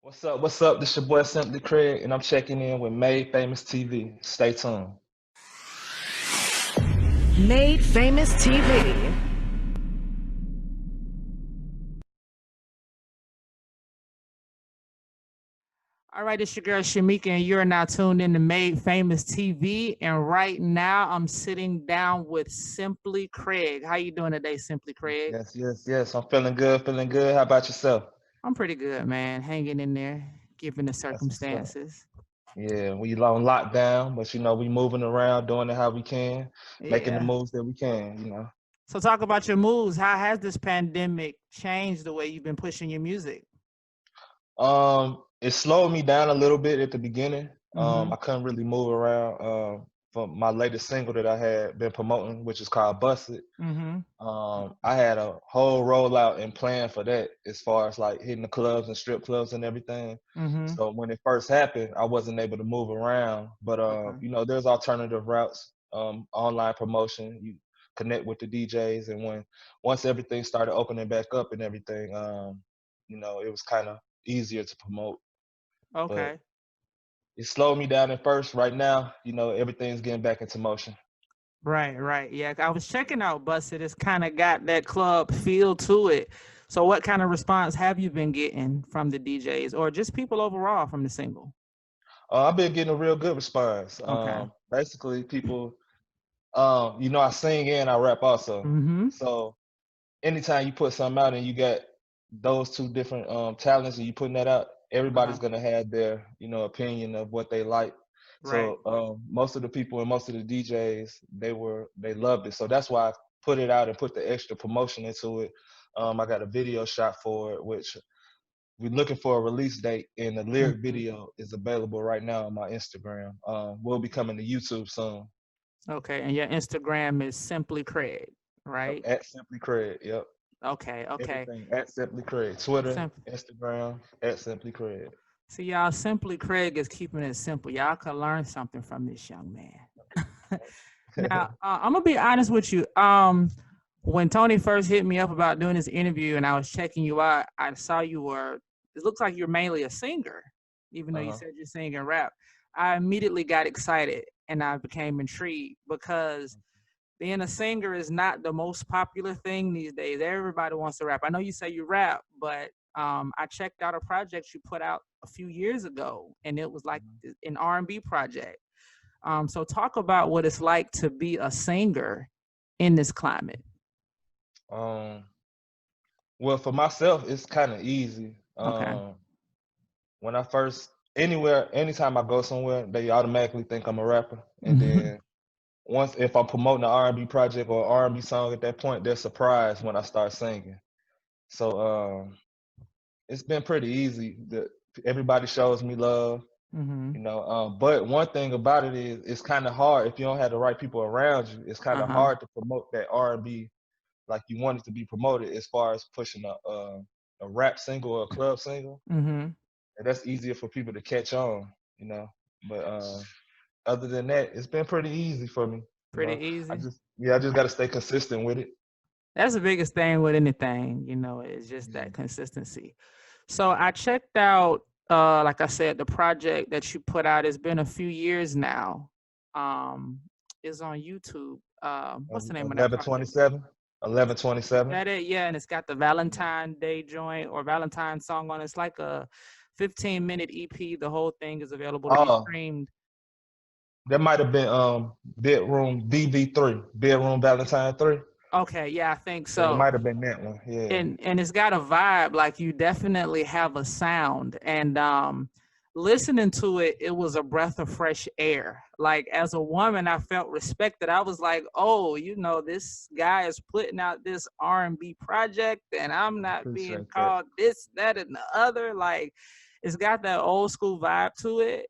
What's up? What's up? This your boy Simply Craig, and I'm checking in with MadeFamousTV. Stay tuned. MadeFamousTV. All right, it's your girl Shamika, and you're now tuned in to Made Famous TV. And right now, I'm sitting down with Simply Craig. How you doing today, Simply Craig? Yes. I'm feeling good, feeling good. How about yourself? I'm pretty good, man. Hanging in there, given the That's what's up. circumstances. Yeah, we on lockdown, but we moving around, doing it how we can, making the Yeah. moves that we can. So talk about your moves. How has this pandemic changed the way you've been pushing your music? It slowed me down a little bit at the beginning. Mm-hmm. I couldn't really move around. For my latest single that I had been promoting, which is called Busted. Mm-hmm. I had a whole rollout and plan for that as far as like hitting the clubs and strip clubs and everything. Mm-hmm. So when it first happened, I wasn't able to move around. But Okay. there's alternative routes, online promotion. You connect with the DJs, and once everything started opening back up and everything, it was kind of easier to promote. But Okay. it slowed me down at first. Right now, everything's getting back into motion. Right. Yeah, I was checking out Busted. It's kind of got that club feel to it. So, what kind of response have you been getting from the DJs or just people overall from the single? I've been getting a real good response. Okay. Basically, people, I sing and I rap also. Mm-hmm. So anytime you put something out and you got those two different talents and you putting that out, everybody's Uh-huh. gonna have their, opinion of what they like. Right. So most of the people and most of the DJs, they loved it. So that's why I put it out and put the extra promotion into it. I got a video shot for it, which we're looking for a release date, and the lyric Mm-hmm. video is available right now on my Instagram. We'll be coming to YouTube soon. Okay. And your Instagram is Simply Craig, Yep, right? at Simply Craig. Yep, Okay. everything at Simply Craig. Twitter, Simple. Instagram, at Simply Craig. See, y'all, Simply Craig is keeping it simple. Y'all can learn something from this young man. Now, I'm gonna be honest with you. When Tony first hit me up about doing this interview, and I was checking you out, I saw you were. It looks like you're mainly a singer, even though you Uh-huh. said you sing and rap. I immediately got excited and I became intrigued because being a singer is not the most popular thing these days. Everybody wants to rap. I know you say you rap, but I checked out a project you put out a few years ago, and it was like an R&B project. So talk about what it's like to be a singer in this climate. Um, well, for myself, it's kind of easy. Okay. When I first anytime I go somewhere, they automatically think I'm a rapper, and Mhm. then once if I'm promoting an R&B project or R&B song at that point, they're surprised when I start singing. So it's been pretty easy. Everybody shows me love, Mhm. But one thing about it is it's kind of hard if you don't have the right people around you. It's kind of Uh-huh. hard to promote that R&B like you want it to be promoted as far as pushing a rap single or a club single. Mhm. And that's easier for people to catch on, you know. But other than that, it's been pretty easy for me. Pretty easy. I just got to stay consistent with it. That's the biggest thing with anything, is just Yeah. that consistency. So I checked out like I said, the project that you put out has been a few years now. Um is on YouTube. What's the name of that project? 1127, Is 1127. that it? Yeah, and it's got the Valentine Day joint or Valentine song on it. It's like a 15-minute EP. The whole thing is available to be Oh, streamed. that might have been bedroom BV3, bedroom Valentine 3. Okay, yeah, I think Yeah, it so. might have been that one. Yeah. And it's got a vibe, like you definitely have a sound. And listening to it, it was a breath of fresh air. Like as a woman, I felt respected. I was like, oh, this guy is putting out this R&B project, and I'm not being Appreciate that. called this, that, and the other. Like it's got that old school vibe to it,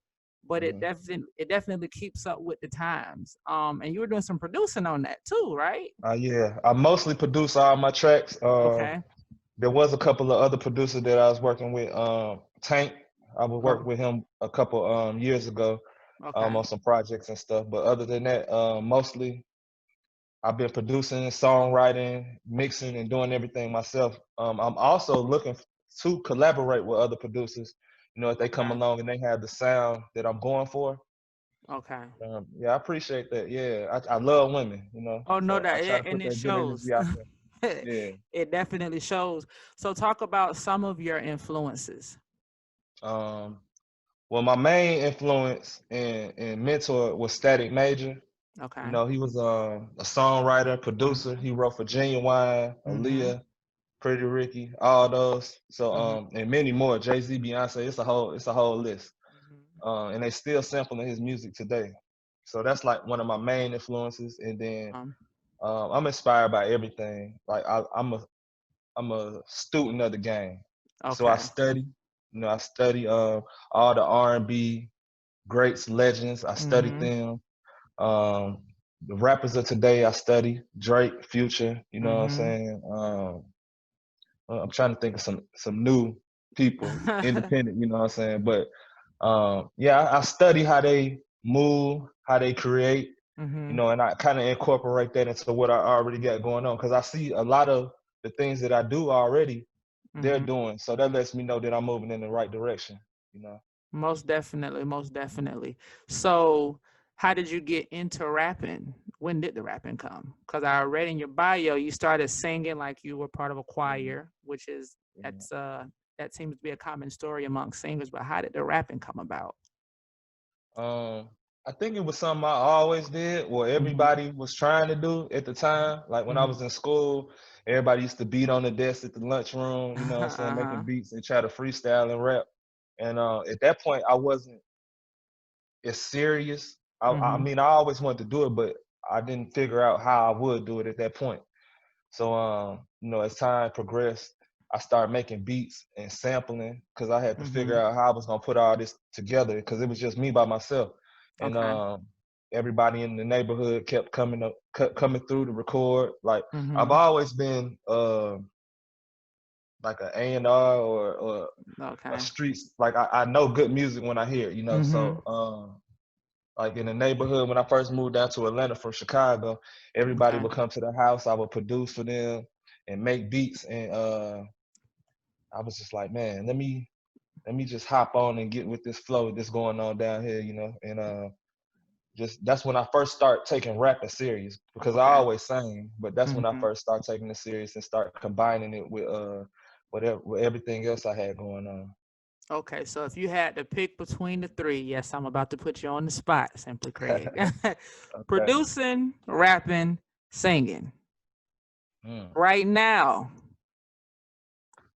but it Mhm. definitely keeps up with the times. And you were doing some producing on that too, right? Yeah, I mostly produce all my tracks. Okay. There was a couple of other producers that I was working with. Tank, I would work Oh, with him a couple years ago okay. on some projects and stuff. But other than that, mostly I've been producing, songwriting, mixing, and doing everything myself. I'm also looking to collaborate with other producers You know, if they come Okay. along and they have the sound that I'm going for. Okay. Yeah, I appreciate that. Yeah, I love women, you know, Oh no, so I that try yeah, to and put it that good shows. energy out there. Yeah. It definitely shows. So talk about some of your influences. Um, well, my main influence and mentor was Static Major. You Okay. know, he was a songwriter, producer. He wrote for Genuine, Mm-hmm. Aaliyah, Pretty Ricky, all those. So Mm-hmm. and many more. Jay-Z, Beyonce. It's a whole list. Mm-hmm. And they still sampling his music today. So that's like one of my main influences. And then I'm inspired by everything. Like I'm a student of the game. So I Okay. study. You know, I study all the R&B greats, legends. I studied Mm-hmm. them. Um, the rappers of today, I study Drake, Future. You know what I'm Mm-hmm. saying? I'm trying to think of some new people, independent. You know what I'm saying? But yeah, I study how they move, how they create. You Mm-hmm. know, and I kind of incorporate that into what I already got going on because I see a lot of the things that I do already they're Mm-hmm. doing. So that lets me know that I'm moving in the right direction. You know. Most definitely, most definitely. So, how did you get into rapping? When did the rapping come? Because I read in your bio you started singing like you were part of a Mhm. choir, which is Mhm. that seems to be a common story among singers. But how did the rapping come about? Um, I think it was something I always did, what Mm-hmm. everybody was trying to do at the time. Like when I Mm-hmm. was in school, everybody used to beat on the desk at the lunchroom, you know what I'm saying, making Uh-huh. beats and try to freestyle and rap. And at that point, I wasn't as serious. I Mm-hmm. mean, I always wanted to do it, but I didn't figure out how I would do it at that point. So, you know, as time progressed, I started making beats and sampling because I had to figure Mm-hmm. out how I was gonna put all this together because it was just me by myself, and Okay. everybody in the neighborhood kept coming through to record. Like I've Mm-hmm. always been like an A&R or a Okay. streets. Like I know good music when I hear it, you know. Mm-hmm. So like in the neighborhood when I first moved down to Atlanta from Chicago, everybody Okay. would come to the house. I would produce for them and make beats, and I was just like, man, let me just hop on and get with this flow that's going on down here, you know. And just that's when I first start taking rapping serious because I Okay. always sang, but that's when I Mm-hmm. first start taking it serious and start combining it with with everything else I had going on. Okay, so if you had to pick between the three, yes, I'm about to put you on the spot, Simply Craig. Okay. Producing, rapping, singing. Mm. Right now,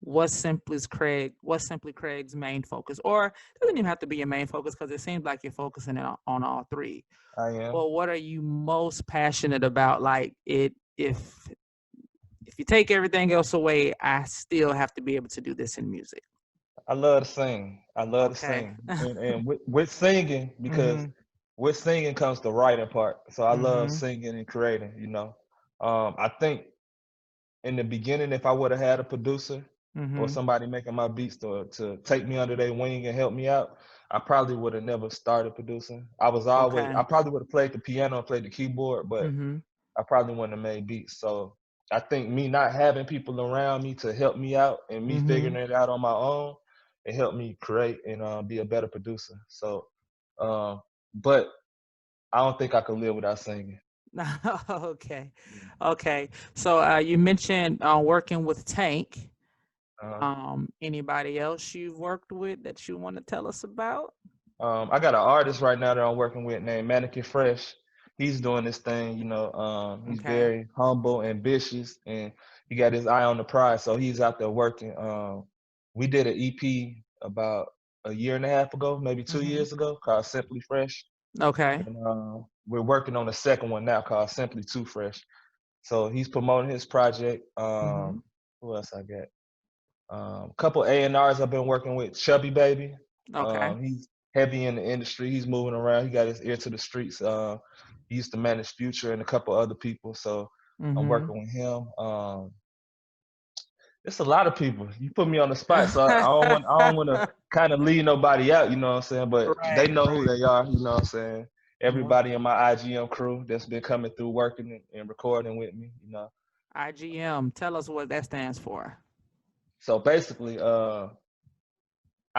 what's Simply Craig's main focus? Or it doesn't even have to be your main focus because it seems like you're focusing on all three. I am. Well, what are you most passionate about? Like it if you take everything else away, I still have to be able to do this in music. I love to sing. I love to Okay. sing, and with singing because Mhm. with singing comes the writing part. So I love Mhm. singing and creating. You know, I think in the beginning, if I would have had a producer or Mhm. somebody making my beats to take me under their wing and help me out, I probably would have never started producing. I Okay. probably would have played the piano and played the keyboard, but Mhm. I probably wouldn't have made beats. So I think me not having people around me to help me out and me figuring Mhm. it out on my own, it helped me create and be a better producer. So, but I don't think I could live without singing. Okay. Okay. So you mentioned working with Tank. Uh, Anybody else you've worked with that you want to tell us about? I got an artist right now that I'm working with named Mannequin Fresh. He's doing this thing, you know. He's Okay. very humble, ambitious, and he got his eye on the prize. So he's out there working. We did an EP about a year and a half ago, maybe two Mhm. years ago, called Simply Fresh. Okay. And we're working on the second one now called Simply Too Fresh. So he's promoting his project. Mhm. Who else I got? A couple A&Rs I've been working with. Chubby Baby. Okay. He's heavy in the industry. He's moving around. He got his ear to the streets. He used to manage Future and a couple other people. So I'm Mhm. working with him. It's a lot of people. You put me on the spot, so I don't want to kind of leave nobody out. You know what I'm saying? But they Right. know who they are. You know what I'm saying? Mo- Everybody in my IGM crew that's been coming through working and recording with me. You know. IGM. Tell us what that stands for. So basically,